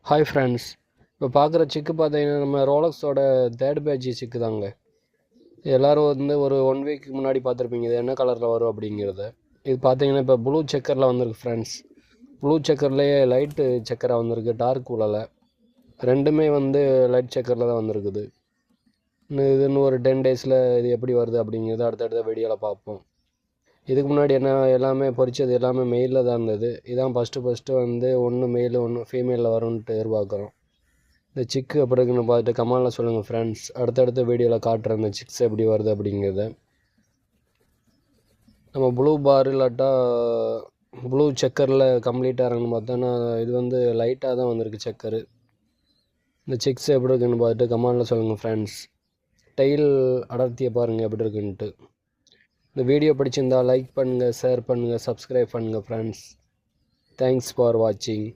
Hi friends, இப்போ பார்க்குற சிக்கு பார்த்தீங்கன்னா நம்ம ரோலக்ஸோட தேர்ட் பேட்ச் சிக்கு தாங்க. எல்லோரும் வந்து ஒரு 1 வீக் முன்னாடி பார்த்துருப்பீங்க இது என்ன கலரில் வரும் அப்படிங்கிறத. இது பார்த்தீங்கன்னா இப்போ ப்ளூ செக்கரில் வந்திருக்கு ஃப்ரெண்ட்ஸ். ப்ளூ செக்கர்லேயே லைட்டு செக்கராக வந்திருக்கு, டார்க் உள்ளல ரெண்டுமே வந்து லைட் செக்கரில் தான் வந்திருக்குது. இன்னும் ஒரு 10 டேஸில் இது எப்படி வருது அப்படிங்கிறத அடுத்தடுத்த வீடியோவில் பார்ப்போம். இதுக்கு முன்னாடி என்ன எல்லாமே பொரிச்சது எல்லாமே மெயிலில் தான் இருந்தது. இதான் ஃபஸ்ட்டு வந்து ஒன்று மெயில் ஒன்று ஃபீமேலில் வரும்ன்ட்டு எதிர்பார்க்குறோம். இந்த சிக்கு எப்படி இருக்குன்னு பார்த்துட்டு கமெண்டில் சொல்லுங்கள் ஃப்ரெண்ட்ஸ். அடுத்தடுத்த வீடியோவில் காட்டுறேன் இந்த சிக்ஸ் எப்படி வருது அப்படிங்கிறத. நம்ம ப்ளூ பார் இல்லாட்டா ப்ளூ செக்கரில் கம்ப்ளீட்டாக இருக்குன்னு பார்த்தோன்னா இது வந்து லைட்டாக தான் வந்திருக்கு செக்கரு. இந்த சிக்ஸ் எப்படி இருக்குன்னு பார்த்துட்டு கமெண்டில் சொல்லுங்கள் ஃப்ரெண்ட்ஸ். டெயில் அடர்த்தியை பாருங்கள் எப்படி இருக்குன்ட்டு. இந்த வீடியோ பிடிச்சிருந்தால் லைக் பண்ணுங்கள், ஷேர் பண்ணுங்கள், சப்ஸ்கிரைப் பண்ணுங்கள் ஃப்ரெண்ட்ஸ். தேங்க்ஸ் ஃபார் வாட்சிங்.